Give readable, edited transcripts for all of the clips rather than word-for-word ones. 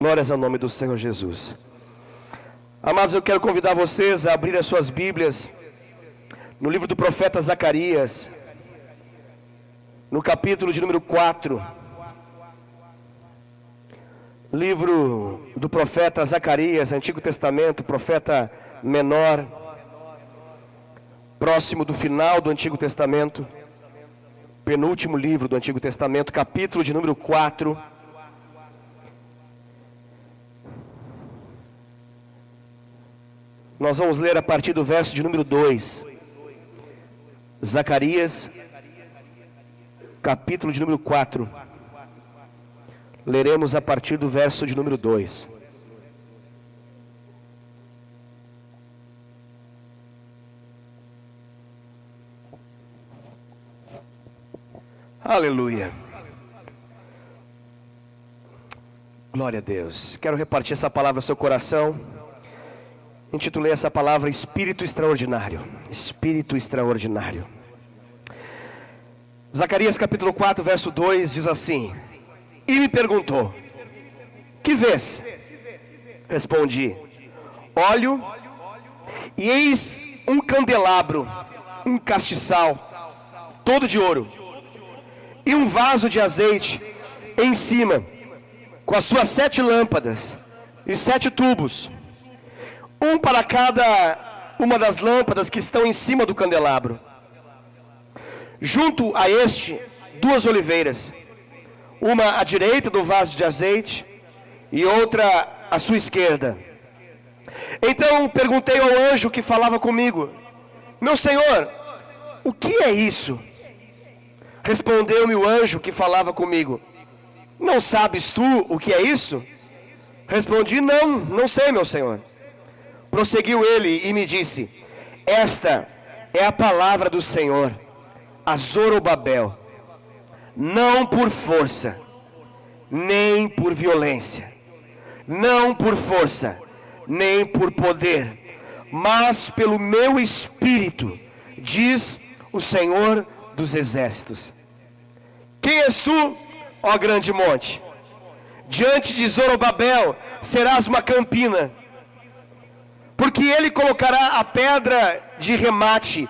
Glórias ao nome do Senhor Jesus. Amados, eu quero convidar vocês a abrir as suas Bíblias no livro do profeta Zacarias, no capítulo de número 4. Livro do profeta Zacarias, Antigo Testamento, profeta menor, próximo do final do Antigo Testamento, penúltimo livro do Antigo Testamento, capítulo de número 4. Nós vamos ler a partir do verso de número 2. Zacarias, capítulo de número 4. Leremos a partir do verso de número 2. Aleluia. Glória a Deus. Quero repartir essa palavra ao seu coração. Intitulei essa palavra Espírito Extraordinário. Espírito Extraordinário. Zacarias capítulo 4, verso 2 diz assim: E me perguntou: Que vês? Respondi: Olho, e eis um candelabro, um castiçal, todo de ouro, e um vaso de azeite em cima, com as suas 7 lâmpadas e 7 tubos, um para cada uma das lâmpadas que estão em cima do candelabro. Junto a este, 2 oliveiras, uma à direita do vaso de azeite e outra à sua esquerda. Então perguntei ao anjo que falava comigo: Meu senhor, o que é isso? Respondeu-me o anjo que falava comigo: Não sabes tu o que é isso? Respondi: Não sei, meu senhor. Prosseguiu ele e me disse: Esta é a palavra do Senhor a Zorobabel, não por força, nem por violência, não por força, nem por poder, mas pelo meu Espírito, diz o Senhor dos Exércitos. Quem és tu, ó grande monte? Diante de Zorobabel serás uma campina, porque ele colocará a pedra de remate,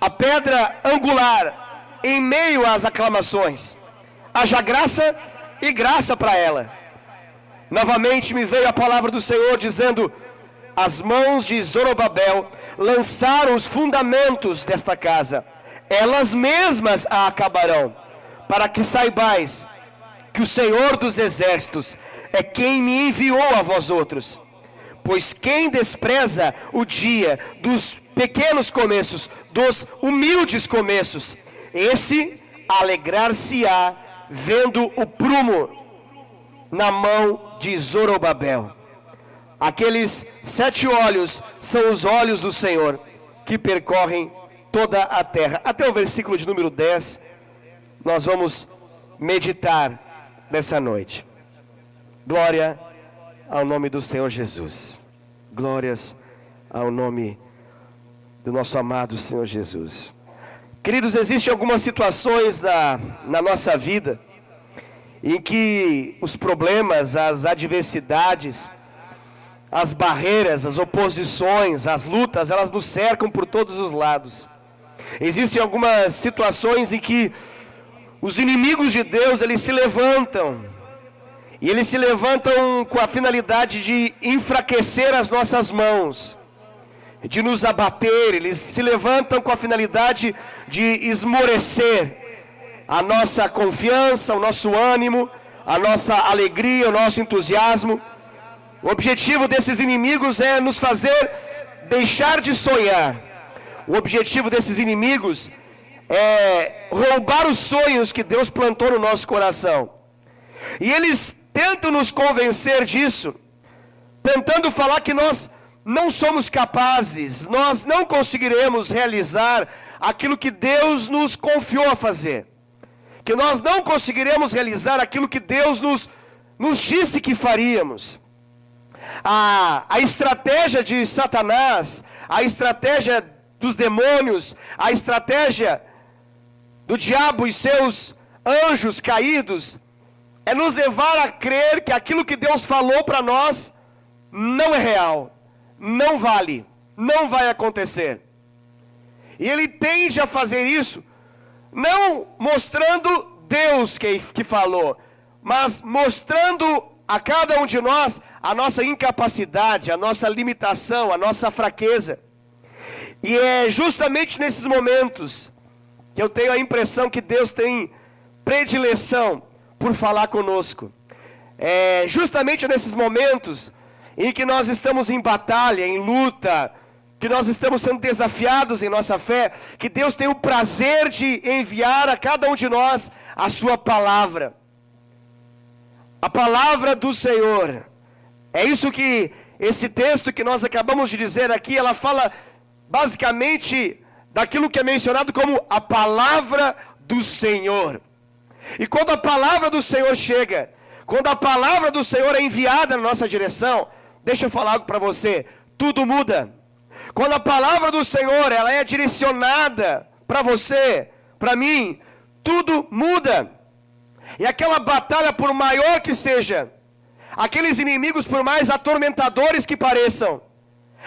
a pedra angular, em meio às aclamações. Haja graça e graça para ela. Novamente me veio a palavra do Senhor dizendo: As mãos de Zorobabel lançaram os fundamentos desta casa, elas mesmas a acabarão, para que saibais que o Senhor dos Exércitos é quem me enviou a vós outros. Pois quem despreza o dia dos pequenos começos, dos humildes começos, esse alegrar-se-á vendo o prumo na mão de Zorobabel. Aqueles 7 olhos são os olhos do Senhor, que percorrem toda a terra. Até o versículo de número 10, nós vamos meditar nessa noite. Glória ao nome do Senhor Jesus. Glórias ao nome do nosso amado Senhor Jesus. Queridos, existem algumas situações na nossa vida em que os problemas, as adversidades, as barreiras, as oposições, as lutas, elas nos cercam por todos os lados. Existem algumas situações em que os inimigos de Deus, eles se levantam. E eles se levantam com a finalidade de enfraquecer as nossas mãos, de nos abater. Eles se levantam com a finalidade de esmorecer a nossa confiança, o nosso ânimo, a nossa alegria, o nosso entusiasmo. O objetivo desses inimigos é nos fazer deixar de sonhar. O objetivo desses inimigos é roubar os sonhos que Deus plantou no nosso coração. E eles tentam nos convencer disso, tentando falar que nós não somos capazes, nós não conseguiremos realizar aquilo que Deus nos confiou a fazer, que nós não conseguiremos realizar aquilo que Deus nos disse que faríamos. A estratégia de Satanás, a estratégia dos demônios, a estratégia do diabo e seus anjos caídos, é nos levar a crer que aquilo que Deus falou para nós não é real, não vale, não vai acontecer. E ele tende a fazer isso, não mostrando Deus que falou, mas mostrando a cada um de nós a nossa incapacidade, a nossa limitação, a nossa fraqueza. E é justamente nesses momentos que eu tenho a impressão que Deus tem predileção por falar conosco. É justamente nesses momentos em que nós estamos em batalha, em luta, que nós estamos sendo desafiados em nossa fé, que Deus tem o prazer de enviar a cada um de nós a sua palavra. A palavra do Senhor. É isso que esse texto que nós acabamos de dizer aqui, ela fala basicamente daquilo que é mencionado como a palavra do Senhor. E quando a palavra do Senhor chega, quando a palavra do Senhor é enviada na nossa direção, deixa eu falar algo para você, tudo muda. Quando a palavra do Senhor, ela é direcionada para você, para mim, tudo muda. E aquela batalha, por maior que seja, aqueles inimigos, por mais atormentadores que pareçam,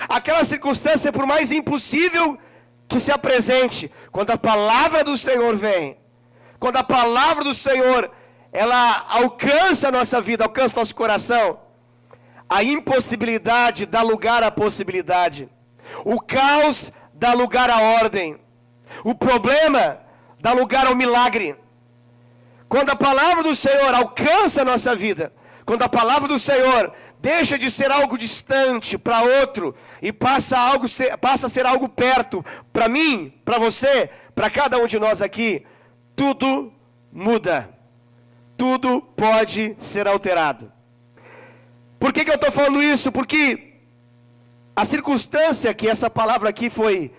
aquela circunstância, por mais impossível que se apresente, quando a palavra do Senhor vem, quando a palavra do Senhor, ela alcança a nossa vida, alcança nosso coração, a impossibilidade dá lugar à possibilidade, o caos dá lugar à ordem, o problema dá lugar ao milagre. Quando a palavra do Senhor alcança a nossa vida, quando a palavra do Senhor deixa de ser algo distante para outro e passa a ser algo perto, para mim, para você, para cada um de nós aqui, tudo muda, tudo pode ser alterado. Por que eu estou falando isso? Porque a circunstância que essa palavra aqui foi,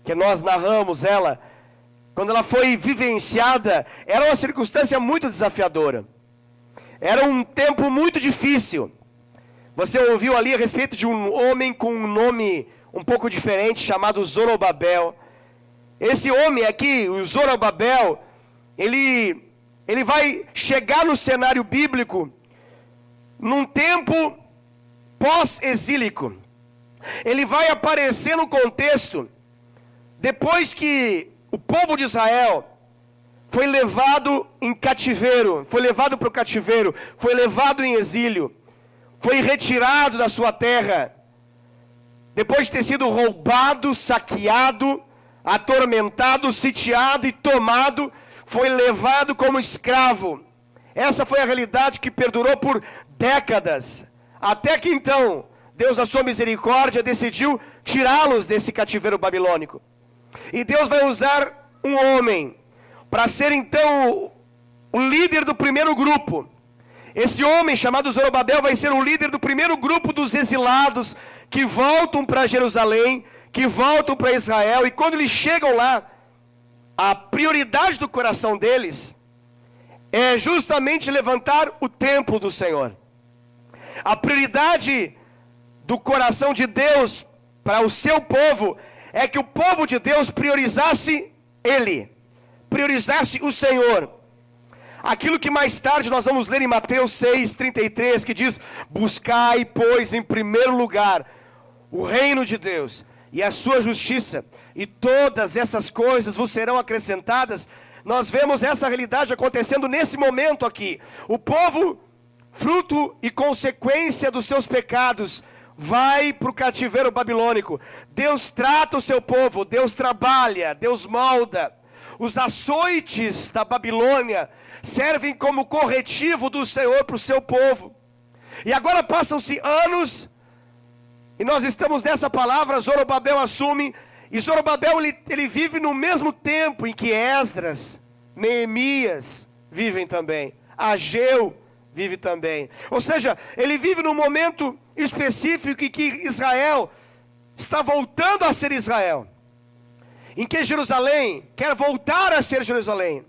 que nós narramos ela, quando ela foi vivenciada, era uma circunstância muito desafiadora. Era um tempo muito difícil. Você ouviu ali a respeito de um homem com um nome um pouco diferente, chamado Zorobabel. Esse homem aqui, o Zorobabel, ele vai chegar no cenário bíblico num tempo pós-exílico. Ele vai aparecer no contexto depois que o povo de Israel foi levado em cativeiro, foi levado para o cativeiro, foi levado em exílio, foi retirado da sua terra, depois de ter sido roubado, saqueado, atormentado, sitiado e tomado, foi levado como escravo. Essa foi a realidade que perdurou por décadas, até que então, Deus, na sua misericórdia, decidiu tirá-los desse cativeiro babilônico. E Deus vai usar um homem para ser então o líder do primeiro grupo. Esse homem chamado Zorobabel vai ser o líder do primeiro grupo dos exilados que voltam para Jerusalém, que voltam para Israel. E quando eles chegam lá, a prioridade do coração deles é justamente levantar o templo do Senhor. A prioridade do coração de Deus para o seu povo é que o povo de Deus priorizasse Ele, priorizasse o Senhor. Aquilo que mais tarde nós vamos ler em Mateus 6,33, que diz: buscai, pois, em primeiro lugar o reino de Deus e a sua justiça, e todas essas coisas vos serão acrescentadas. Nós vemos essa realidade acontecendo nesse momento aqui. O povo, fruto e consequência dos seus pecados, vai para o cativeiro babilônico. Deus trata o seu povo, Deus trabalha, Deus molda. Os açoites da Babilônia servem como corretivo do Senhor para o seu povo. E agora passam-se anos, e nós estamos nessa palavra, Zorobabel assume, e Zorobabel ele vive no mesmo tempo em que Esdras, Neemias vivem também, Ageu vive também. Ou seja, ele vive num momento específico em que Israel está voltando a ser Israel, em que Jerusalém quer voltar a ser Jerusalém.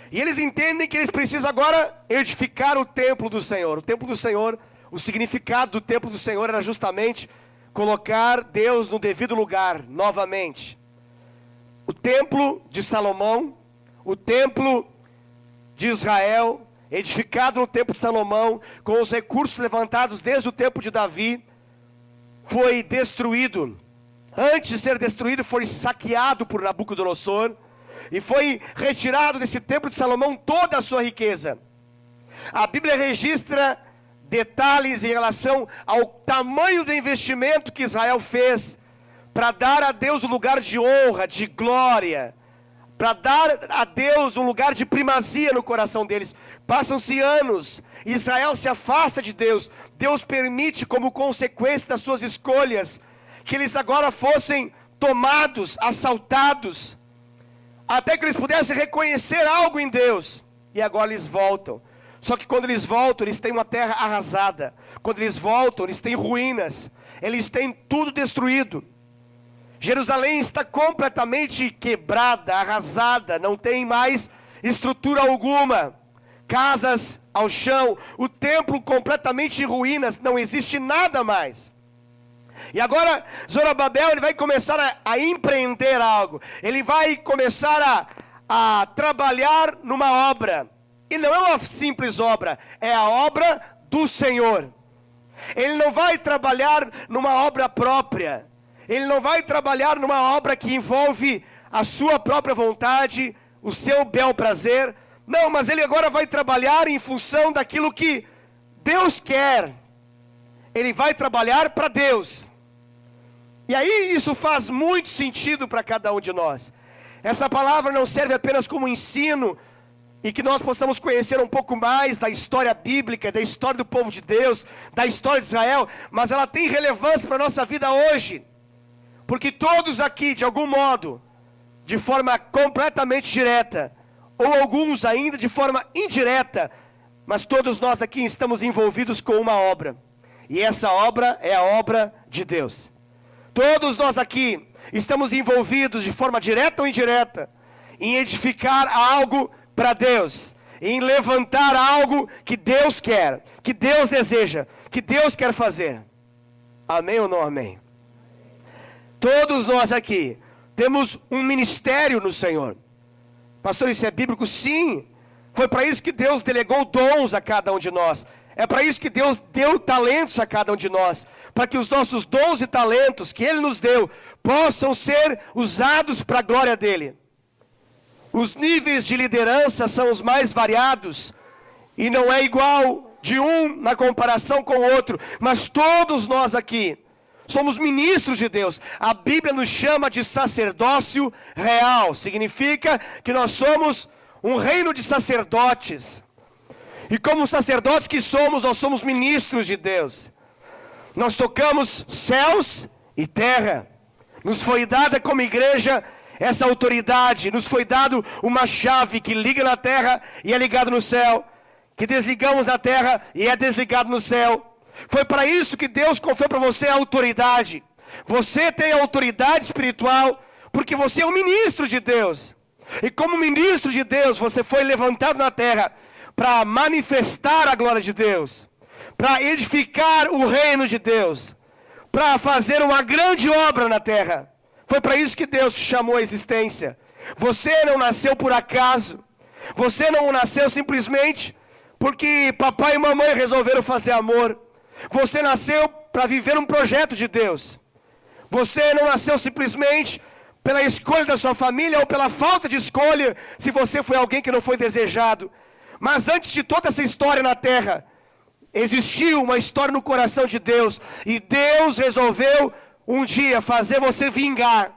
E eles entendem que eles precisam agora edificar o templo do Senhor. O templo do Senhor, o significado do templo do Senhor era justamente colocar Deus no devido lugar novamente. O templo de Salomão, o templo de Israel, edificado no tempo de Salomão, com os recursos levantados desde o tempo de Davi, foi destruído. Antes de ser destruído, foi saqueado por Nabucodonosor, e foi retirado desse templo de Salomão toda a sua riqueza. A Bíblia registra detalhes em relação ao tamanho do investimento que Israel fez para dar a Deus um lugar de honra, de glória, para dar a Deus um lugar de primazia no coração deles. Passam-se anos, Israel se afasta de Deus. Deus permite, como consequência das suas escolhas, que eles agora fossem tomados, assaltados, até que eles pudessem reconhecer algo em Deus. E agora eles voltam. Só que quando eles voltam, eles têm uma terra arrasada. Quando eles voltam, eles têm ruínas. Eles têm tudo destruído. Jerusalém está completamente quebrada, arrasada. Não tem mais estrutura alguma. Casas ao chão. O templo completamente em ruínas. Não existe nada mais. E agora Zorobabel, ele vai começar a empreender algo. Ele vai começar a trabalhar numa obra. E não é uma simples obra, é a obra do Senhor. Ele não vai trabalhar numa obra própria. Ele não vai trabalhar numa obra que envolve a sua própria vontade, o seu bel prazer. Não, mas ele agora vai trabalhar em função daquilo que Deus quer. Ele vai trabalhar para Deus. E aí isso faz muito sentido para cada um de nós. Essa palavra não serve apenas como ensino, e que nós possamos conhecer um pouco mais da história bíblica, da história do povo de Deus, da história de Israel, mas ela tem relevância para a nossa vida hoje, porque todos aqui, de algum modo, de forma completamente direta, ou alguns ainda de forma indireta, mas todos nós aqui estamos envolvidos com uma obra, e essa obra é a obra de Deus. Todos nós aqui estamos envolvidos de forma direta ou indireta, em edificar algo para Deus, em levantar algo que Deus quer, que Deus deseja, que Deus quer fazer. Amém ou não amém? Todos nós aqui temos um ministério no Senhor. Pastor, isso é bíblico? Sim. Foi para isso que Deus delegou dons a cada um de nós. É para isso que Deus deu talentos a cada um de nós, para que os nossos dons e talentos que Ele nos deu possam ser usados para a glória dEle. Os níveis de liderança são os mais variados, e não é igual de um na comparação com o outro, mas todos nós aqui somos ministros de Deus. A Bíblia nos chama de sacerdócio real, significa que nós somos um reino de sacerdotes, e como sacerdotes que somos, nós somos ministros de Deus. Nós tocamos céus e terra. Nos foi dada como igreja essa autoridade, nos foi dado uma chave que liga na terra e é ligado no céu, que desligamos na terra e é desligado no céu. Foi para isso que Deus confiou para você a autoridade. Você tem autoridade espiritual, porque você é um ministro de Deus. E como ministro de Deus, você foi levantado na terra para manifestar a glória de Deus, para edificar o reino de Deus, para fazer uma grande obra na terra. Foi para isso que Deus te chamou à existência. Você não nasceu por acaso. Você não nasceu simplesmente porque papai e mamãe resolveram fazer amor. Você nasceu para viver um projeto de Deus. Você não nasceu simplesmente pela escolha da sua família ou pela falta de escolha, se você foi alguém que não foi desejado. Mas antes de toda essa história na terra, existiu uma história no coração de Deus. E Deus resolveu um dia fazer você vingar.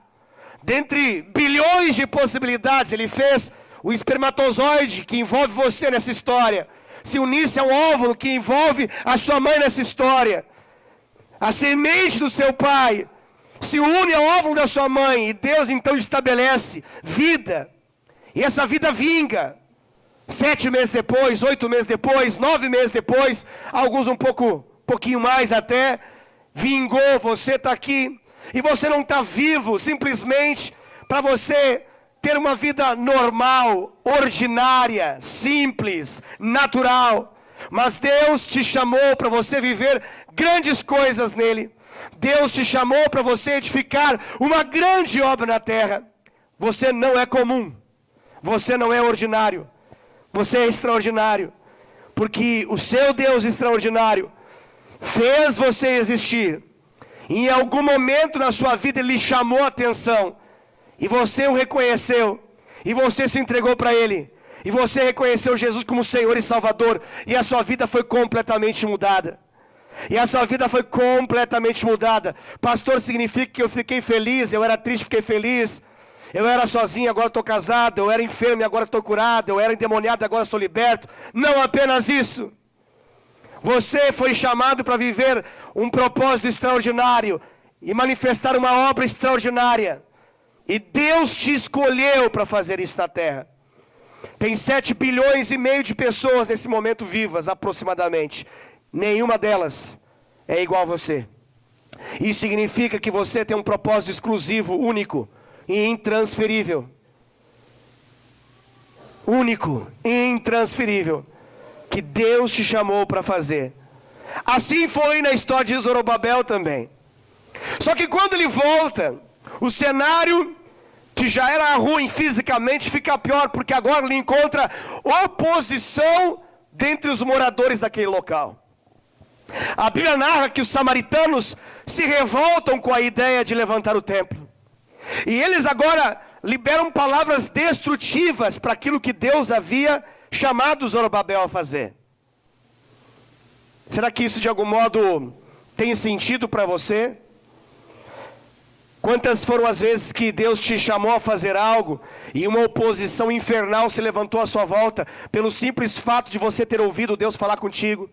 Dentre bilhões de possibilidades, Ele fez o espermatozoide que envolve você nessa história se unisse ao óvulo que envolve a sua mãe nessa história. A semente do seu pai se une ao óvulo da sua mãe, e Deus então estabelece vida. E essa vida vinga. 7 meses depois, 8 meses depois, 9 meses depois, alguns pouquinho mais até, vingou, você está aqui, e você não está vivo simplesmente para você ter uma vida normal, ordinária, simples, natural, mas Deus te chamou para você viver grandes coisas nele. Deus te chamou para você edificar uma grande obra na terra. Você não é comum, você não é ordinário, você é extraordinário. porque o seu Deus extraordinário fez você existir. Em algum momento na sua vida Ele lhe chamou a atenção, e você o reconheceu, e você se entregou para Ele, e você reconheceu Jesus como Senhor e Salvador, e a sua vida foi completamente mudada. E a sua vida foi completamente mudada. Pastor, significa que eu fiquei feliz, eu era triste, fiquei feliz. Eu era sozinho, agora estou casado. Eu era enfermo e agora estou curado. Eu era endemoniado, agora sou liberto. Não apenas isso. Você foi chamado para viver um propósito extraordinário e manifestar uma obra extraordinária. E Deus te escolheu para fazer isso na terra. Tem 7 bilhões e meio de pessoas nesse momento vivas, aproximadamente. Nenhuma delas é igual a você. Isso significa que você tem um propósito exclusivo, único e intransferível. Único e intransferível, que Deus te chamou para fazer. Assim foi na história de Zorobabel também. Só que quando ele volta, o cenário que já era ruim fisicamente fica pior, porque agora ele encontra oposição dentre os moradores daquele local. A Bíblia narra que os samaritanos se revoltam com a ideia de levantar o templo. E eles agora liberam palavras destrutivas para aquilo que Deus havia chamado Zorobabel a fazer. Será que isso de algum modo tem sentido para você? Quantas foram as vezes que Deus te chamou a fazer algo e uma oposição infernal se levantou à sua volta pelo simples fato de você ter ouvido Deus falar contigo?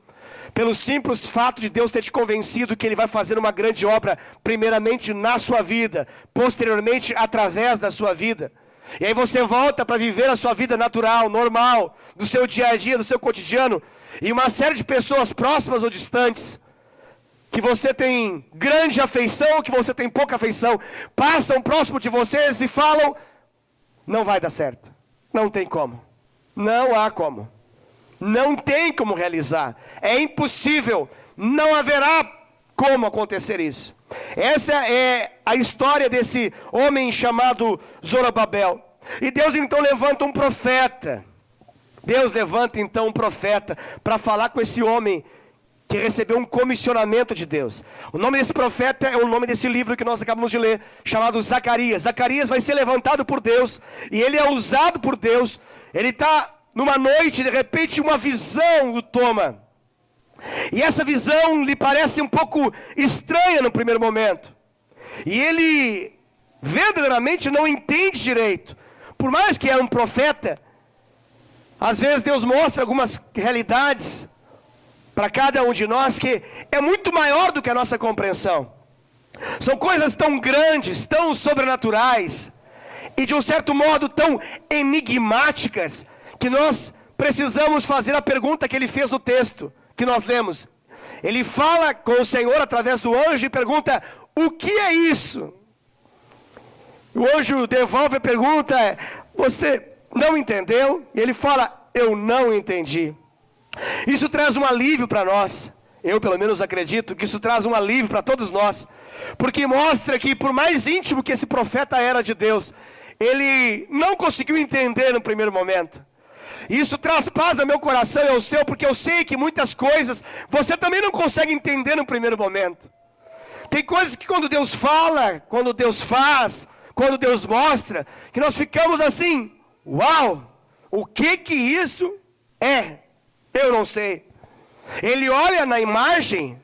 Pelo simples fato de Deus ter te convencido que Ele vai fazer uma grande obra, primeiramente na sua vida, posteriormente através da sua vida. E aí você volta para viver a sua vida natural, normal, do seu dia a dia, do seu cotidiano, e uma série de pessoas próximas ou distantes, que você tem grande afeição ou que você tem pouca afeição, passam próximo de vocês e falam: não vai dar certo, não tem como, não há como. Não tem como realizar, é impossível, não haverá como acontecer isso. Essa é a história desse homem chamado Zorobabel. E Deus então levanta um profeta. Deus levanta então um profeta para falar com esse homem que recebeu um comissionamento de Deus. O nome desse profeta é o nome desse livro que nós acabamos de ler, chamado Zacarias. Zacarias vai ser levantado por Deus, e ele é usado por Deus. Ele está numa noite, de repente uma visão o toma. E essa visão lhe parece um pouco estranha no primeiro momento. E ele verdadeiramente não entende direito. Por mais que era um profeta, às vezes Deus mostra algumas realidades para cada um de nós que é muito maior do que a nossa compreensão. São coisas tão grandes, tão sobrenaturais, e de um certo modo tão enigmáticas, que nós precisamos fazer a pergunta que ele fez no texto que nós lemos. Ele fala com o Senhor através do anjo e pergunta: o que é isso? O anjo devolve a pergunta: você não entendeu? E ele fala: eu não entendi. Isso traz um alívio para nós. Eu pelo menos acredito que isso traz um alívio para todos nós, porque mostra que por mais íntimo que esse profeta era de Deus, ele não conseguiu entender no primeiro momento. Isso traz paz ao meu coração e ao seu, porque eu sei que muitas coisas você também não consegue entender no primeiro momento. Tem coisas que quando Deus fala, quando Deus faz, quando Deus mostra, que nós ficamos assim: uau, o que isso é? Eu não sei. Ele olha na imagem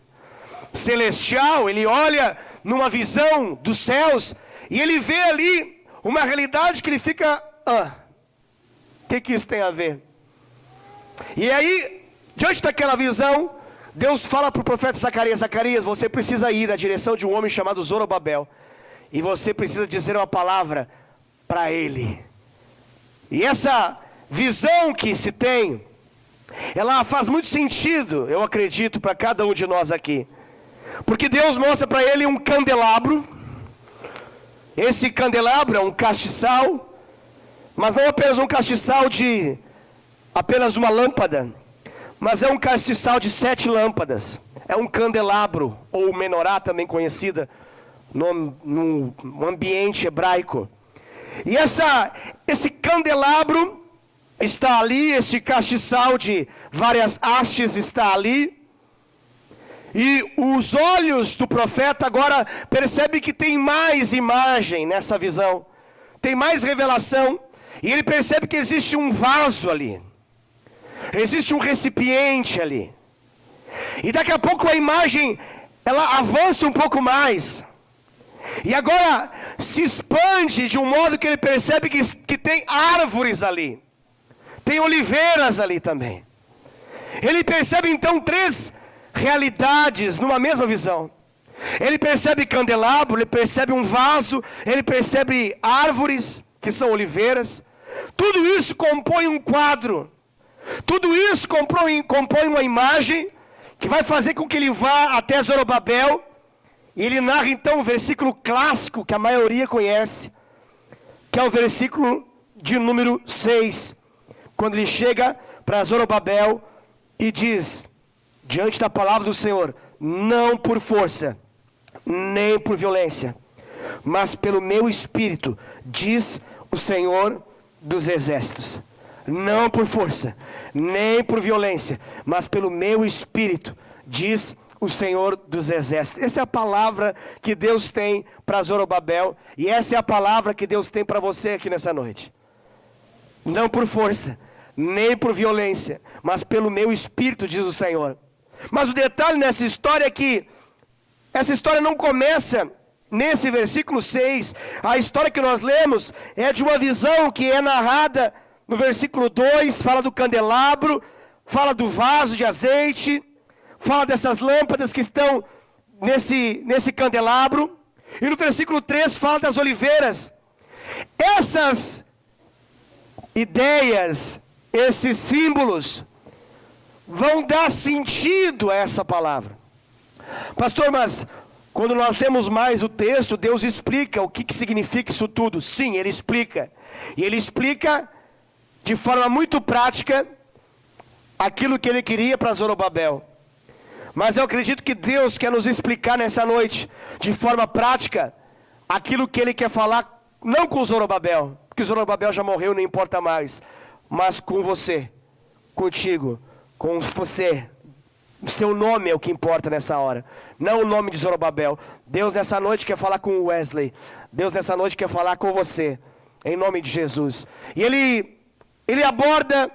celestial, ele olha numa visão dos céus, e ele vê ali uma realidade que ele fica: o que isso tem a ver? E aí, diante daquela visão, Deus fala para o profeta Zacarias: Zacarias, você precisa ir na direção de um homem chamado Zorobabel, e você precisa dizer uma palavra para ele. E essa visão que se tem, ela faz muito sentido, eu acredito, para cada um de nós aqui. Porque Deus mostra para ele um candelabro. Esse candelabro é um castiçal, mas não apenas um castiçal de apenas uma lâmpada, mas é um castiçal de 7 lâmpadas. É um candelabro, ou menorá também conhecida no ambiente hebraico. E esse candelabro está ali, esse castiçal de várias hastes está ali. E os olhos do profeta agora percebem que tem mais imagem nessa visão. Tem mais revelação. E ele percebe que existe um vaso ali. Existe um recipiente ali. E daqui a pouco a imagem, ela avança um pouco mais. E agora se expande de um modo que ele percebe que tem árvores ali. Tem oliveiras ali também. Ele percebe então 3 realidades numa mesma visão. Ele percebe candelabro, ele percebe um vaso, ele percebe árvores, que são oliveiras. Tudo isso compõe um quadro. Tudo isso compõe uma imagem que vai fazer com que ele vá até Zorobabel. E ele narra então o versículo clássico que a maioria conhece, que é o versículo de número 6. Quando ele chega para Zorobabel e diz, diante da palavra do Senhor, não por força, nem por violência, mas pelo meu espírito, diz o Senhor dos exércitos. Não por força, nem por violência, mas pelo meu espírito, diz o Senhor dos exércitos. Essa é a palavra que Deus tem para Zorobabel, e essa é a palavra que Deus tem para você aqui nessa noite. Não por força, nem por violência, mas pelo meu espírito, diz o Senhor. Mas o detalhe nessa história é que essa história não começa nesse versículo 6. A história que nós lemos é de uma visão que é narrada no versículo 2, fala do candelabro, fala do vaso de azeite, fala dessas lâmpadas que estão nesse candelabro. E no versículo 3 fala das oliveiras. Essas ideias, esses símbolos, vão dar sentido a essa palavra. Pastor, mas quando nós lemos mais o texto, Deus explica o que significa isso tudo. Sim, Ele explica. E Ele explica de forma muito prática aquilo que Ele queria para Zorobabel. Mas eu acredito que Deus quer nos explicar nessa noite, de forma prática, aquilo que Ele quer falar, não com Zorobabel, porque Zorobabel já morreu, não importa mais, mas com você, contigo, com você. O seu nome é o que importa nessa hora, não o nome de Zorobabel. Deus nessa noite quer falar com o Wesley, Deus nessa noite quer falar com você, em nome de Jesus. E ele aborda,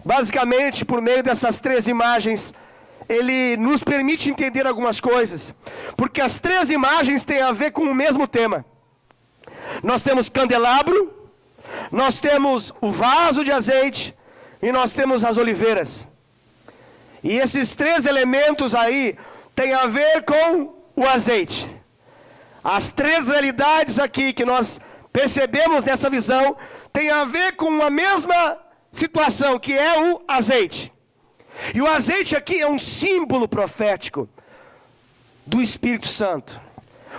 basicamente, por meio dessas 3 imagens, ele nos permite entender algumas coisas, porque as 3 imagens têm a ver com o mesmo tema. Nós temos candelabro, nós temos o vaso de azeite e nós temos as oliveiras. E esses 3 elementos aí têm a ver com o azeite. As 3 realidades aqui que nós percebemos nessa visão têm a ver com a mesma situação, que é o azeite. E o azeite aqui é um símbolo profético do Espírito Santo.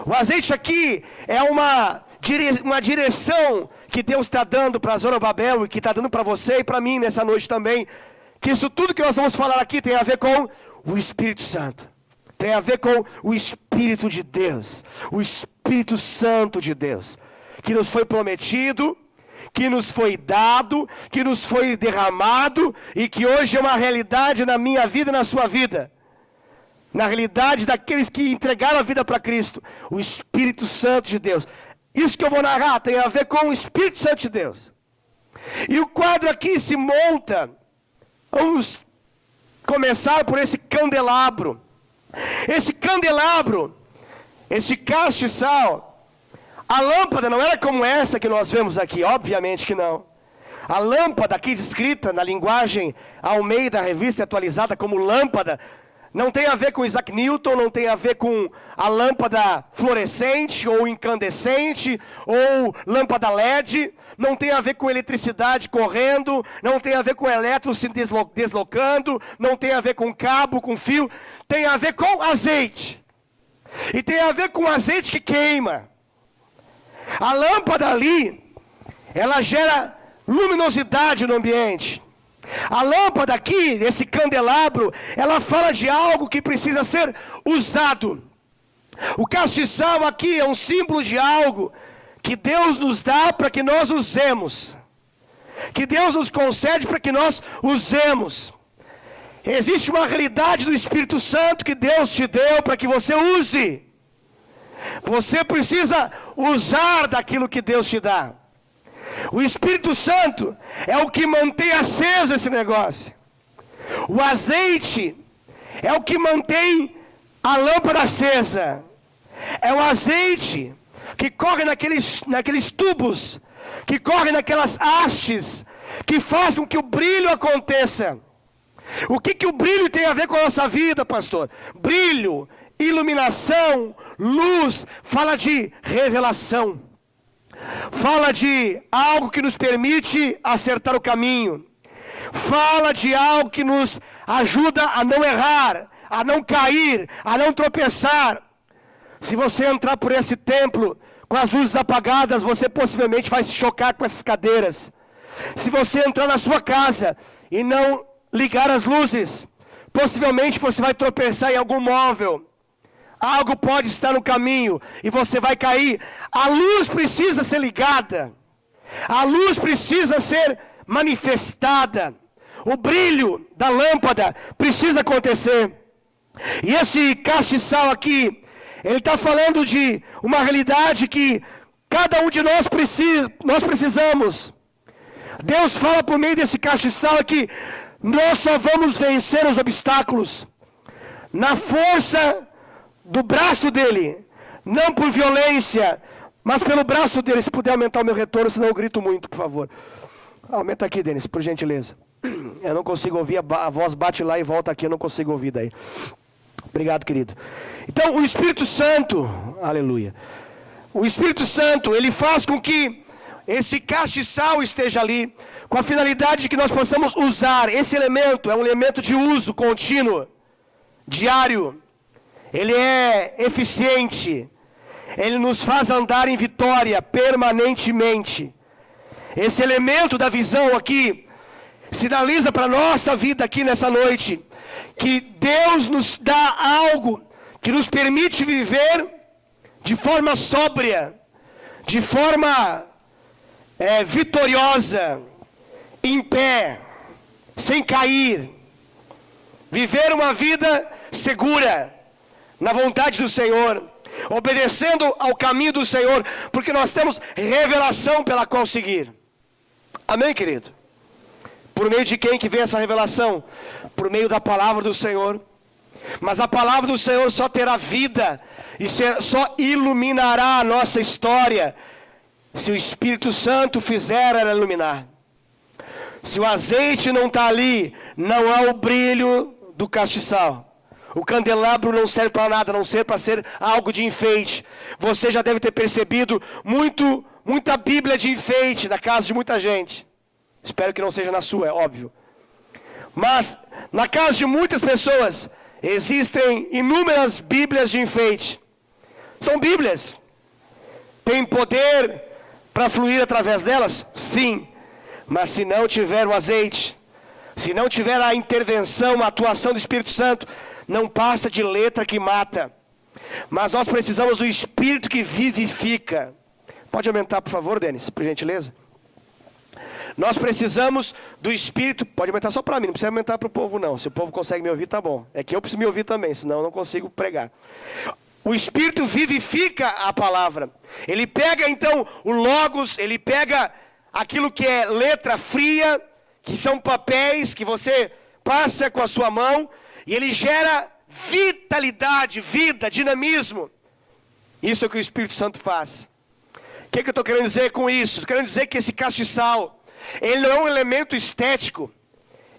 O azeite aqui é uma direção que Deus está dando para Zorobabel e que está dando para você e para mim nessa noite também. Que isso tudo que nós vamos falar aqui tem a ver com o Espírito Santo. Tem a ver com o Espírito de Deus. O Espírito Santo de Deus. Que nos foi prometido, que nos foi dado, que nos foi derramado e que hoje é uma realidade na minha vida e na sua vida. Na realidade daqueles que entregaram a vida para Cristo. O Espírito Santo de Deus. Isso que eu vou narrar tem a ver com o Espírito Santo de Deus. E o quadro aqui se monta. Vamos começar por esse candelabro. Esse candelabro, esse castiçal, a lâmpada não era como essa que nós vemos aqui, obviamente que não. A lâmpada aqui descrita na linguagem Almeida, revista atualizada como lâmpada, não tem a ver com Isaac Newton, não tem a ver com a lâmpada fluorescente ou incandescente ou lâmpada LED, não tem a ver com eletricidade correndo, não tem a ver com elétron se deslocando, não tem a ver com cabo, com fio, tem a ver com azeite. E tem a ver com azeite que queima. A lâmpada ali, ela gera luminosidade no ambiente. A lâmpada aqui, esse candelabro, ela fala de algo que precisa ser usado. O castiçal aqui é um símbolo de algo que Deus nos dá para que nós usemos. que Deus nos concede para que nós usemos. Existe uma realidade do Espírito Santo que Deus te deu para que você use. Você precisa usar daquilo que Deus te dá. O Espírito Santo é o que mantém aceso esse negócio. O azeite é o que mantém a lâmpada acesa. É o azeite que corre naqueles tubos, que corre naquelas hastes, que faz com que o brilho aconteça. O que o brilho tem a ver com a nossa vida, pastor? Brilho, iluminação, luz, fala de revelação. Fala de algo que nos permite acertar o caminho. Fala de algo que nos ajuda a não errar, a não cair, a não tropeçar. Se você entrar por esse templo com as luzes apagadas, você possivelmente vai se chocar com essas cadeiras. Se você entrar na sua casa e não ligar as luzes, possivelmente você vai tropeçar em algum móvel. Algo pode estar no caminho e você vai cair. A luz precisa ser ligada. A luz precisa ser manifestada. O brilho da lâmpada precisa acontecer. E esse castiçal aqui, ele está falando de uma realidade que cada um de nós precisamos. Deus fala por meio desse castiçal aqui, nós só vamos vencer os obstáculos na força do braço dele, não por violência, mas pelo braço dele. Se puder aumentar o meu retorno, senão eu grito muito, por favor. Aumenta aqui, Denis, por gentileza. Eu não consigo ouvir, a voz bate lá e volta aqui, eu não consigo ouvir daí. Obrigado, querido. Então, o Espírito Santo, aleluia. O Espírito Santo, ele faz com que esse castiçal esteja ali, com a finalidade de que nós possamos usar. Esse elemento é um elemento de uso contínuo, diário. Ele é eficiente. Ele nos faz andar em vitória permanentemente. Esse elemento da visão aqui sinaliza para a nossa vida aqui nessa noite que Deus nos dá algo que nos permite viver de forma sóbria, de forma vitoriosa, em pé, sem cair, viver uma vida segura na vontade do Senhor, obedecendo ao caminho do Senhor, porque nós temos revelação pela qual seguir. Amém, querido? Por meio de quem que vem essa revelação? Por meio da palavra do Senhor. Mas a palavra do Senhor só terá vida e só iluminará a nossa história se o Espírito Santo fizer ela iluminar. Se o azeite não está ali, não há o brilho do castiçal. O candelabro não serve para nada, a não ser para ser algo de enfeite. Você já deve ter percebido muita Bíblia de enfeite na casa de muita gente. Espero que não seja na sua, é óbvio. Mas na casa de muitas pessoas existem inúmeras Bíblias de enfeite. São Bíblias. Tem poder para fluir através delas? Sim. Mas se não tiver o azeite, se não tiver a intervenção, a atuação do Espírito Santo, não passa de letra que mata. Mas nós precisamos do Espírito que vivifica. Pode aumentar, por favor, Denis, por gentileza? Nós precisamos do Espírito. Pode aumentar só para mim, não precisa aumentar para o povo não. Se o povo consegue me ouvir, tá bom. É que eu preciso me ouvir também, senão eu não consigo pregar. O Espírito vivifica a palavra. Ele pega então o Logos, ele pega aquilo que é letra fria, que são papéis que você passa com a sua mão, e ele gera vitalidade, vida, dinamismo. Isso é o que o Espírito Santo faz. O que eu estou querendo dizer com isso? Estou querendo dizer que esse castiçal, ele não é um elemento estético.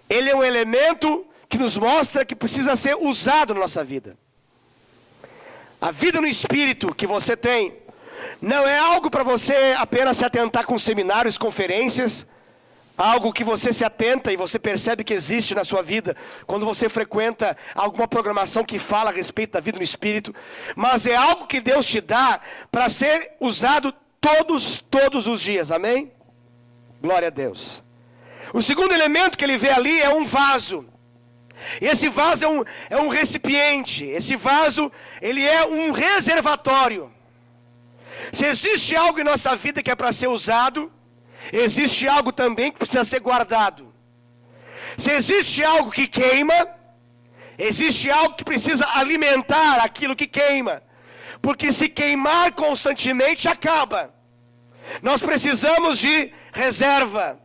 Ele é um elemento que nos mostra que precisa ser usado na nossa vida. A vida no Espírito que você tem, não é algo para você apenas se atentar com seminários, conferências, algo que você se atenta e você percebe que existe na sua vida, quando você frequenta alguma programação que fala a respeito da vida no Espírito, mas é algo que Deus te dá para ser usado todos os dias, amém? Glória a Deus. O segundo elemento que ele vê ali é um vaso. Esse vaso é um recipiente. Esse vaso, ele é um reservatório. Se existe algo em nossa vida que é para ser usado, existe algo também que precisa ser guardado. Se existe algo que queima, existe algo que precisa alimentar aquilo que queima. Porque se queimar constantemente, acaba. Nós precisamos de reserva.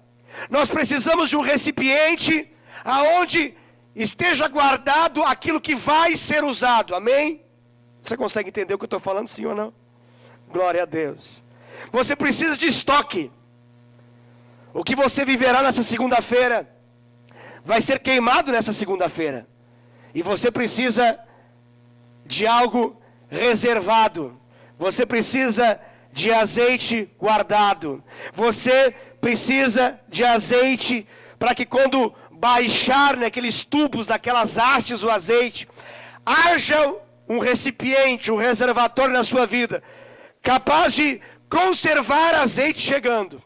Nós precisamos de um recipiente aonde esteja guardado aquilo que vai ser usado. Amém? Você consegue entender o que eu estou falando, sim ou não? Glória a Deus. Você precisa de estoque. O que você viverá nessa segunda-feira vai ser queimado nessa segunda-feira. E você precisa de algo reservado. Você precisa de azeite guardado. Você precisa de azeite para que quando baixar naqueles tubos, naquelas hastes o azeite, haja um recipiente, um reservatório na sua vida, capaz de conservar azeite chegando.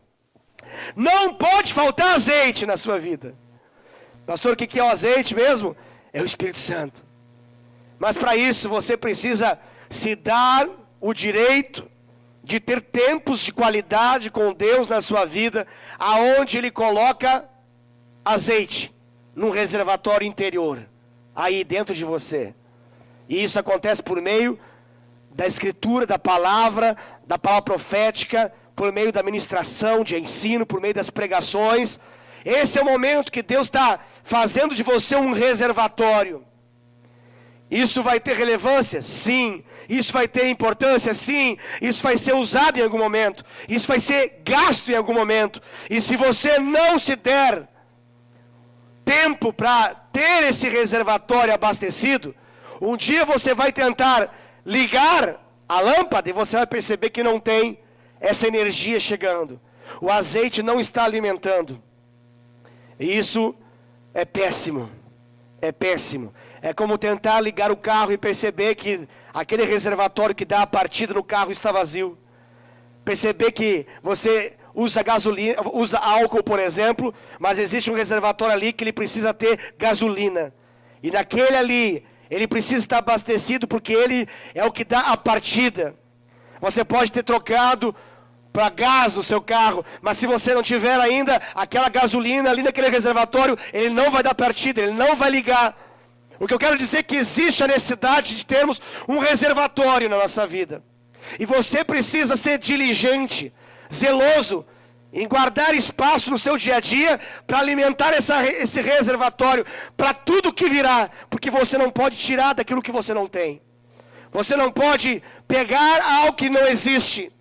Não pode faltar azeite na sua vida. Pastor, o que é o azeite mesmo? É o Espírito Santo. Mas para isso você precisa se dar o direito de ter tempos de qualidade com Deus na sua vida, aonde Ele coloca azeite num reservatório interior, aí dentro de você. E isso acontece por meio da escritura, da palavra profética, por meio da ministração, de ensino, por meio das pregações. Esse é o momento que Deus está fazendo de você um reservatório. Isso vai ter relevância? Sim. Isso vai ter importância? Sim. Isso vai ser usado em algum momento. Isso vai ser gasto em algum momento. E se você não se der tempo para ter esse reservatório abastecido, um dia você vai tentar ligar a lâmpada e você vai perceber que não tem essa energia chegando. O azeite não está alimentando. E isso é péssimo. É péssimo. É como tentar ligar o carro e perceber que aquele reservatório que dá a partida no carro está vazio. Perceber que você usa gasolina, usa álcool, por exemplo, mas existe um reservatório ali que ele precisa ter gasolina. E naquele ali, ele precisa estar abastecido porque ele é o que dá a partida. Você pode ter trocado para gás no seu carro, mas se você não tiver ainda aquela gasolina ali naquele reservatório, ele não vai dar partida, ele não vai ligar. O que eu quero dizer é que existe a necessidade de termos um reservatório na nossa vida. E você precisa ser diligente, zeloso, em guardar espaço no seu dia a dia para alimentar esse reservatório para tudo que virá, porque você não pode tirar daquilo que você não tem. Você não pode pegar algo que não existe.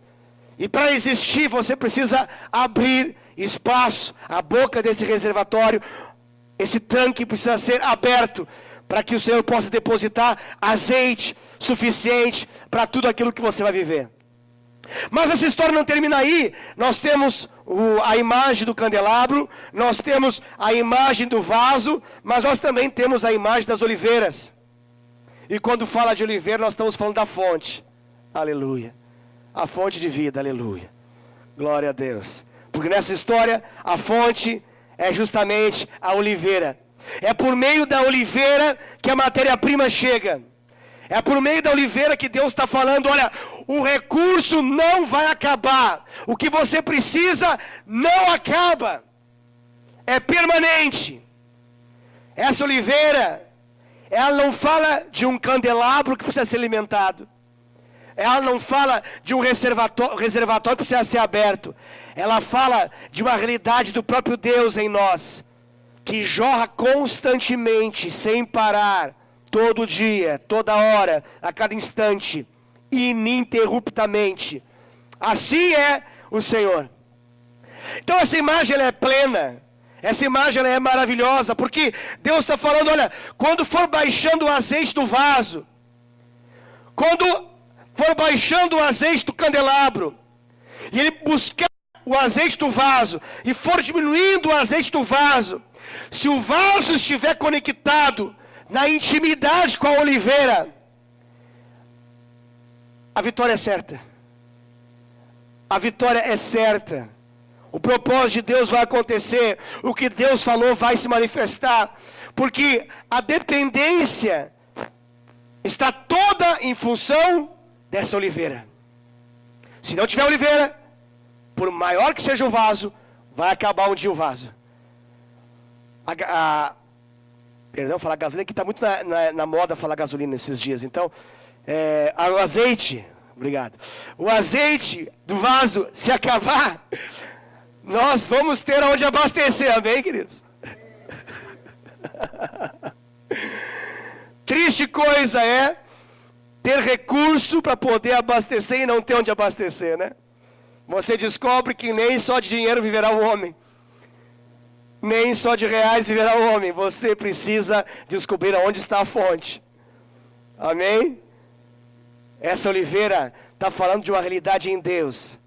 E para existir, você precisa abrir espaço, a boca desse reservatório, esse tanque precisa ser aberto, para que o Senhor possa depositar azeite suficiente para tudo aquilo que você vai viver. Mas essa história não termina aí. Nós temos a imagem do candelabro, nós temos a imagem do vaso, mas nós também temos a imagem das oliveiras. E quando fala de oliveira, nós estamos falando da fonte. Aleluia. A fonte de vida, aleluia. Glória a Deus. Porque nessa história, a fonte é justamente a oliveira. É por meio da oliveira que a matéria-prima chega. É por meio da oliveira que Deus está falando, olha, o recurso não vai acabar. O que você precisa não acaba. É permanente. Essa oliveira, ela não fala de um candelabro que precisa ser alimentado. Ela não fala de um reservatório que precisa ser aberto. Ela fala de uma realidade do próprio Deus em nós, que jorra constantemente, sem parar, todo dia, toda hora, a cada instante, ininterruptamente. Assim é o Senhor. Então essa imagem ela é plena, essa imagem ela é maravilhosa, porque Deus está falando, olha, quando for baixando o azeite do vaso, quando for baixando o azeite do candelabro, e ele buscar o azeite do vaso, e for diminuindo o azeite do vaso, se o vaso estiver conectado na intimidade com a oliveira, a vitória é certa. A vitória é certa. O propósito de Deus vai acontecer. O que Deus falou vai se manifestar. Porque a dependência está toda em função dessa oliveira. Se não tiver oliveira, por maior que seja o vaso, Vai acabar um dia o vaso. Perdão, falar gasolina, que está muito na moda falar gasolina nesses dias. Então, o azeite, obrigado. O azeite do vaso, se acabar, nós vamos ter onde abastecer, amém, queridos? Triste coisa é ter recurso para poder abastecer e não ter onde abastecer, né? Você descobre que nem só de dinheiro viverá o homem. Nem só de reais viverá o homem. Você precisa descobrir aonde está a fonte. Amém? Essa oliveira está falando de uma realidade em Deus,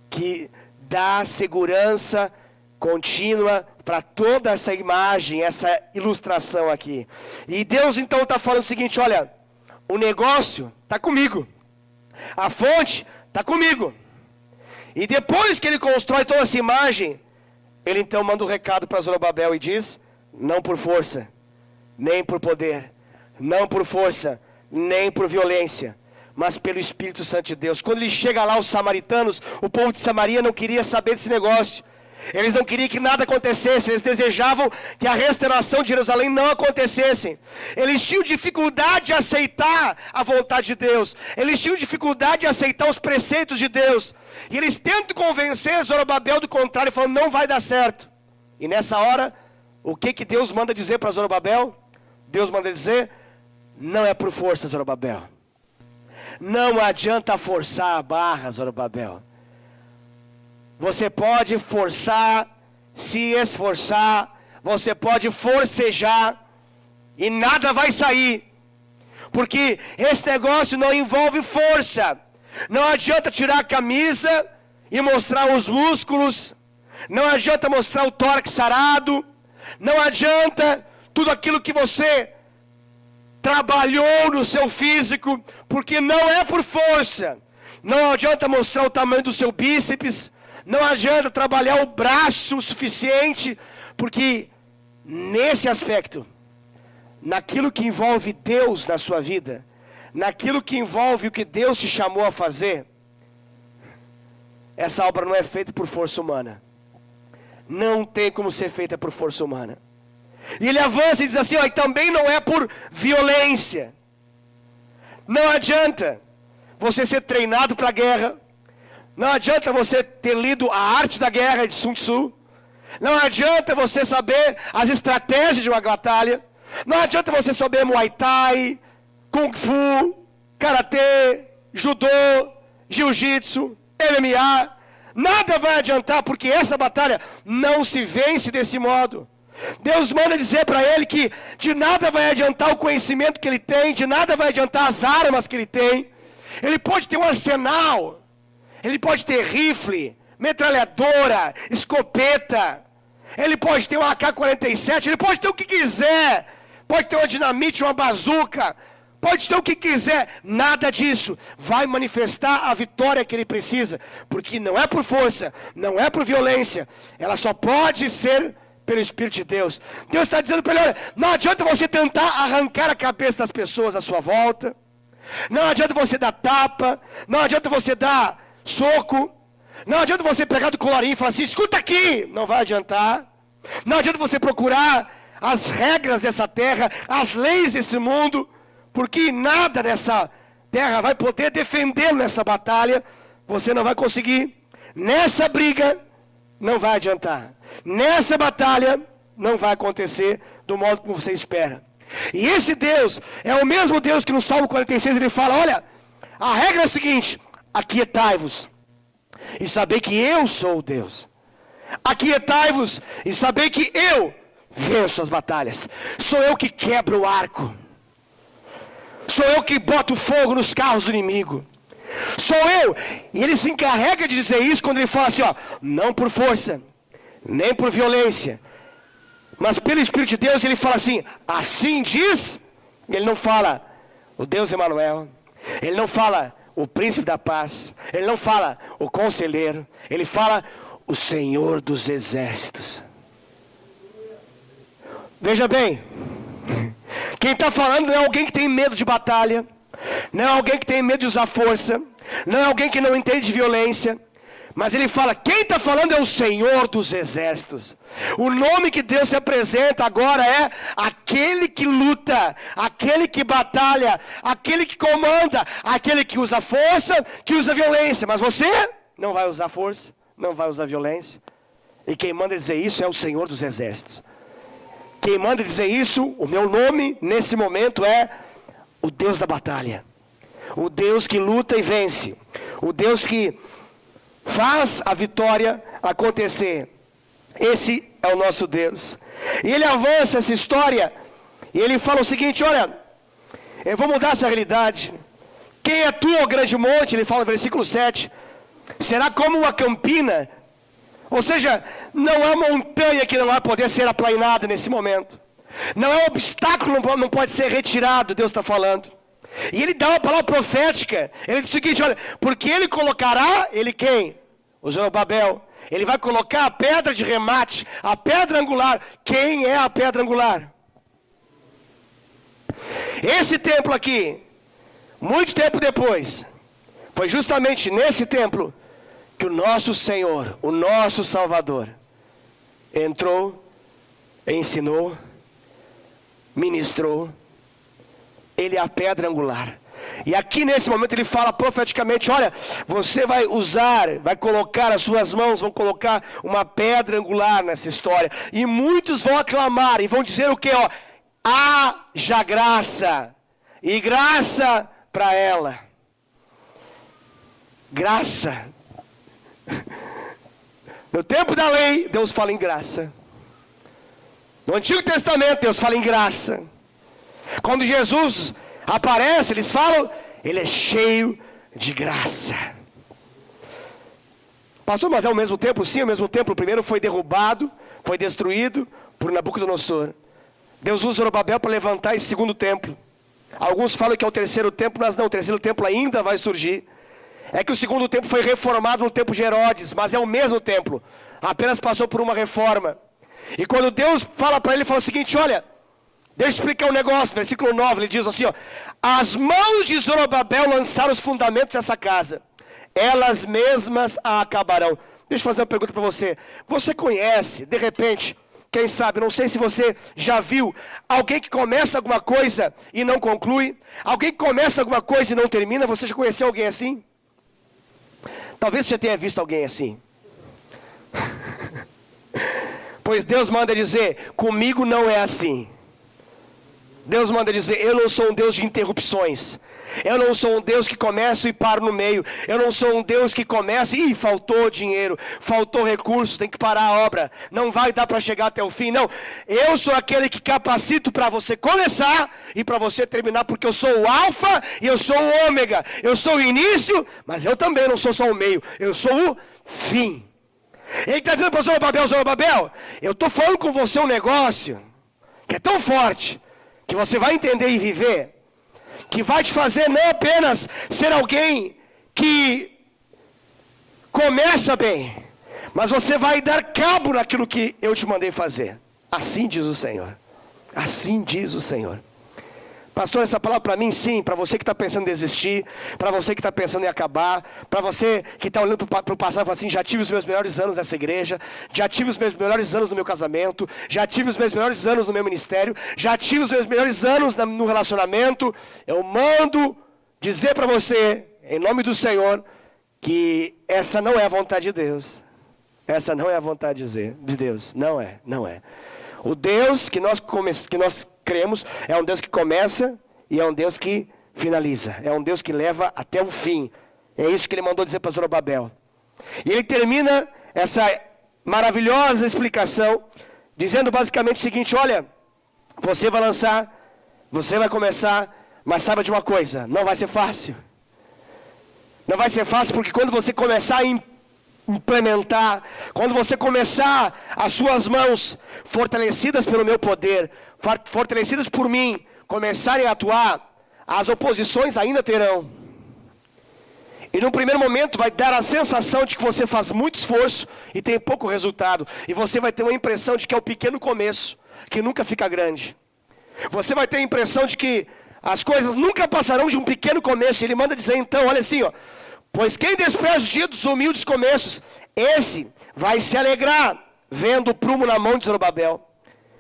que dá segurança contínua para toda essa imagem, essa ilustração aqui. E Deus então está falando o seguinte, olha, o negócio está comigo. A fonte está comigo. E depois que ele constrói toda essa imagem, ele então manda um recado para Zorobabel e diz, não por força, nem por poder, não por força, nem por violência, mas pelo Espírito Santo de Deus. Quando ele chega lá, os samaritanos, o povo de Samaria não queria saber desse negócio. Eles não queriam que nada acontecesse, eles desejavam que a restauração de Jerusalém não acontecesse. Eles tinham dificuldade de aceitar a vontade de Deus. Eles tinham dificuldade de aceitar os preceitos de Deus. E eles tentam convencer Zorobabel do contrário, falando, não vai dar certo. E nessa hora, o que Deus manda dizer para Zorobabel? Deus manda dizer, não é por força, Zorobabel. Não adianta forçar a barra, Zorobabel. Você pode forçar, se esforçar, você pode forcejar, e nada vai sair, porque esse negócio não envolve força. Não adianta tirar a camisa e mostrar os músculos, não adianta mostrar o tórax sarado, não adianta tudo aquilo que você trabalhou no seu físico, porque não é por força. Não adianta mostrar o tamanho do seu bíceps, não adianta trabalhar o braço o suficiente, porque nesse aspecto, naquilo que envolve Deus na sua vida, naquilo que envolve o que Deus te chamou a fazer, essa obra não é feita por força humana. Não tem como ser feita por força humana. E ele avança e diz assim, ó, e também não é por violência. Não adianta você ser treinado para a guerra. Não adianta você ter lido a arte da guerra de Sun Tzu. Não adianta você saber as estratégias de uma batalha. Não adianta você saber Muay Thai, Kung Fu, Karatê, Judô, Jiu-Jitsu, MMA. Nada vai adiantar, porque essa batalha não se vence desse modo. Deus manda dizer para ele que de nada vai adiantar o conhecimento que ele tem, de nada vai adiantar as armas que ele tem. Ele pode ter um arsenal, ele pode ter rifle, metralhadora, escopeta, ele pode ter um AK-47, ele pode ter o que quiser, pode ter uma dinamite, uma bazuca, pode ter o que quiser, nada disso vai manifestar a vitória que ele precisa, porque não é por força, não é por violência, ela só pode ser pelo Espírito de Deus. Deus está dizendo para ele, olha, não adianta você tentar arrancar a cabeça das pessoas à sua volta, não adianta você dar tapa, não adianta você dar soco, não adianta você pegar do colarinho e falar assim, escuta aqui, não vai adiantar. Não adianta você procurar as regras dessa terra, as leis desse mundo, porque nada nessa terra vai poder defender nessa batalha, você não vai conseguir. Nessa briga, não vai adiantar. Nessa batalha, não vai acontecer do modo como você espera. E esse Deus é o mesmo Deus que no Salmo 46 ele fala, olha, a regra é a seguinte, aquietai-vos e saber que eu sou o Deus. Aquietai-vos e saber que eu venço as batalhas. Sou eu que quebro o arco. Sou eu que boto fogo nos carros do inimigo. Sou eu. E ele se encarrega de dizer isso quando ele fala assim, ó, não por força, nem por violência, mas pelo Espírito de Deus. Ele fala assim, assim diz. Ele não fala o Deus Emanuel, ele não fala o príncipe da paz, ele não fala o conselheiro, ele fala o Senhor dos exércitos. Veja bem, quem está falando não é alguém que tem medo de batalha, não é alguém que tem medo de usar força, não é alguém que não entende de violência, Mas ele fala, quem está falando é o Senhor dos Exércitos. O nome que Deus se apresenta agora é aquele que luta, aquele que batalha, aquele que comanda, aquele que usa força, que usa violência. Mas você não vai usar força, não vai usar violência. E quem manda dizer isso é o Senhor dos Exércitos. Quem manda dizer isso, o meu nome nesse momento é o Deus da batalha. O Deus que luta e vence. O Deus que faz a vitória acontecer. Esse é o nosso Deus. E ele avança essa história. E ele fala o seguinte, olha, eu vou mudar essa realidade. Quem é tu, ó grande monte? Ele fala no versículo 7. Será como uma campina. Ou seja, não há montanha que não vai poder ser aplainada nesse momento. Não é um obstáculo, não pode ser retirado, Deus está falando. E ele dá uma palavra profética. Ele diz o seguinte, olha, porque ele colocará, ele quem? O Zorobabel. Ele vai colocar a pedra de remate, a pedra angular. Quem é a pedra angular? Esse templo aqui, muito tempo depois, foi justamente nesse templo que o nosso Senhor, o nosso Salvador, entrou, ensinou, ministrou. Ele é a pedra angular. E aqui nesse momento ele fala profeticamente, olha, você vai usar, vai colocar as suas mãos, vão colocar uma pedra angular nessa história. E muitos vão aclamar e vão dizer o que? Ó, haja graça. E graça para ela. Graça. No tempo da lei, Deus fala em graça. No Antigo Testamento, Deus fala em graça. Quando Jesus aparece, eles falam, ele é cheio de graça. Pastor, mas é o mesmo templo? Sim, é o mesmo templo. O primeiro foi derrubado, foi destruído por Nabucodonosor. Deus usa Zorobabel para levantar esse segundo templo. Alguns falam que é o terceiro templo, mas não, o terceiro templo ainda vai surgir. É que o segundo templo foi reformado no tempo de Herodes, mas é o mesmo templo. Apenas passou por uma reforma. E quando Deus fala para ele, fala o seguinte, olha, deixa eu explicar um negócio, versículo 9, ele diz assim, ó, as mãos de Zorobabel lançaram os fundamentos dessa casa, elas mesmas a acabarão. Deixa eu fazer uma pergunta para você. Você conhece, de repente, quem sabe, não sei se você já viu, alguém que começa alguma coisa e não conclui, alguém que começa alguma coisa e não termina, você já conheceu alguém assim? Talvez você tenha visto alguém assim. Pois Deus manda dizer, comigo não é assim. Deus manda dizer, eu não sou um Deus de interrupções. Eu não sou um Deus que começa e paro no meio. Eu não sou um Deus que começa e faltou dinheiro, faltou recurso, tem que parar a obra. Não vai dar para chegar até o fim, não. Eu sou aquele que capacito para você começar e para você terminar, porque eu sou o alfa e eu sou o ômega. Eu sou o início, mas eu também não sou só o meio. Eu sou o fim. Ele está dizendo para Zorobabel, eu estou falando com você um negócio que é tão forte, que você vai entender e viver, que vai te fazer não apenas ser alguém que começa bem, mas você vai dar cabo naquilo que eu te mandei fazer. Assim diz o Senhor. Assim diz o Senhor. Pastor, essa palavra para mim, sim, para você que está pensando em desistir, para você que está pensando em acabar, para você que está olhando para o passado e fala assim, já tive os meus melhores anos nessa igreja, já tive os meus melhores anos no meu casamento, já tive os meus melhores anos no meu ministério, já tive os meus melhores anos no relacionamento. Eu mando dizer para você, em nome do Senhor, que essa não é a vontade de Deus. Essa não é a vontade de Deus. Não é, não é. O Deus que nós cremos é um Deus que começa e é um Deus que finaliza. É um Deus que leva até o fim. É isso que ele mandou dizer para Zorobabel. E ele termina essa maravilhosa explicação dizendo basicamente o seguinte, olha, você vai lançar, você vai começar, mas saiba de uma coisa, não vai ser fácil. Não vai ser fácil porque quando você começar a implementar, quando você começar as suas mãos fortalecidas pelo meu poder, fortalecidas por mim, começarem a atuar, as oposições ainda terão. E num primeiro momento vai dar a sensação de que você faz muito esforço e tem pouco resultado. E você vai ter uma impressão de que é o pequeno começo, que nunca fica grande. Você vai ter a impressão de que as coisas nunca passarão de um pequeno começo. Ele manda dizer então, olha assim, ó, Pois quem despreza os dias dos humildes começos, esse vai se alegrar vendo o prumo na mão de Zorobabel.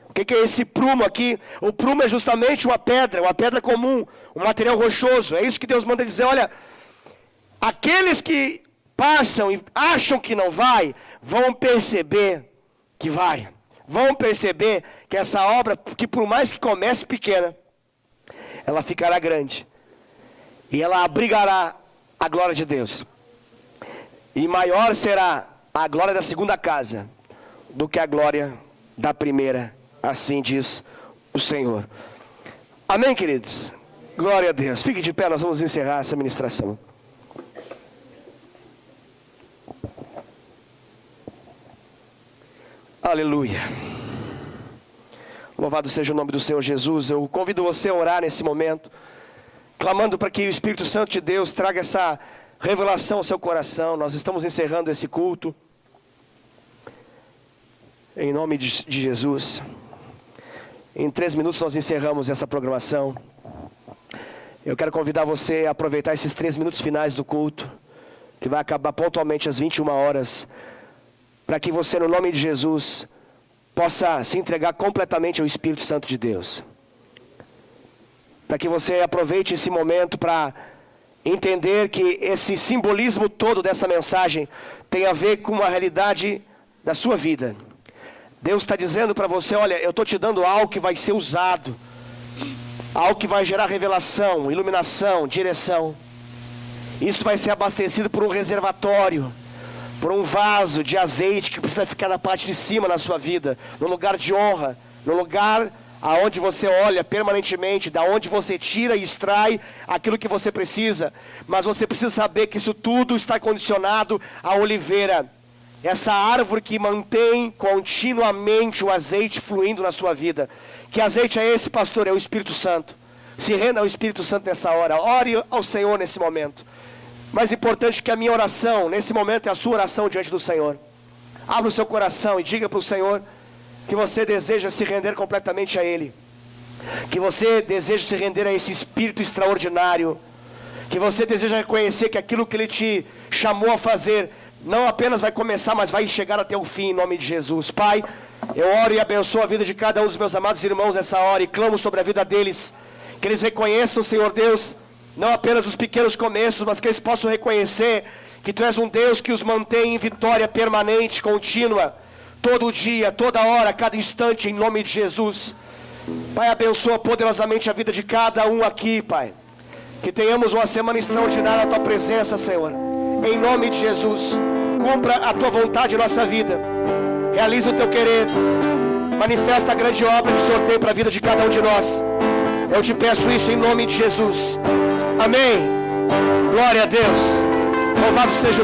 O que é esse prumo aqui? O prumo é justamente uma pedra comum, um material rochoso. É isso que Deus manda dizer, olha, aqueles que passam e acham que não vai, vão perceber que vai. Vão perceber que essa obra, que por mais que comece pequena, ela ficará grande. E ela abrigará a glória de Deus. E maior será a glória da segunda casa do que a glória da primeira, assim diz o Senhor. Amém, queridos? Glória a Deus. Fique de pé, nós vamos encerrar essa ministração. Aleluia. Louvado seja o nome do Senhor Jesus. Eu convido você a orar nesse momento, clamando para que o Espírito Santo de Deus traga essa revelação ao seu coração. Nós estamos encerrando esse culto. Em nome de Jesus. Em 3 minutos nós encerramos essa programação. Eu quero convidar você a aproveitar esses 3 minutos finais do culto, que vai acabar pontualmente às 21 horas, para que você, no nome de Jesus, possa se entregar completamente ao Espírito Santo de Deus. Para que você aproveite esse momento para entender que esse simbolismo todo dessa mensagem tem a ver com uma realidade da sua vida. Deus está dizendo para você, olha, eu estou te dando algo que vai ser usado, algo que vai gerar revelação, iluminação, direção. Isso vai ser abastecido por um reservatório, por um vaso de azeite que precisa ficar na parte de cima na sua vida, no lugar de honra, no lugar aonde você olha permanentemente, da onde você tira e extrai aquilo que você precisa. Mas você precisa saber que isso tudo está condicionado à oliveira, essa árvore que mantém continuamente o azeite fluindo na sua vida. Que azeite é esse, pastor? É o Espírito Santo. Se renda ao Espírito Santo nessa hora, ore ao Senhor nesse momento. Mais importante que a minha oração nesse momento é a sua oração diante do Senhor. Abra o seu coração e diga para o Senhor que você deseja se render completamente a Ele, que você deseja se render a esse Espírito extraordinário, que você deseja reconhecer que aquilo que Ele te chamou a fazer não apenas vai começar, mas vai chegar até o fim, em nome de Jesus. Pai, eu oro e abençoo a vida de cada um dos meus amados irmãos nessa hora e clamo sobre a vida deles, que eles reconheçam, Senhor Deus, não apenas os pequenos começos, mas que eles possam reconhecer que Tu és um Deus que os mantém em vitória permanente, contínua, todo dia, toda hora, cada instante, em nome de Jesus. Pai, abençoa poderosamente a vida de cada um aqui, Pai. Que tenhamos uma semana extraordinária na Tua presença, Senhor. Em nome de Jesus, cumpra a Tua vontade em nossa vida. Realiza o Teu querer. Manifesta a grande obra que o Senhor tem para a vida de cada um de nós. Eu te peço isso em nome de Jesus. Amém. Glória a Deus. Louvado seja o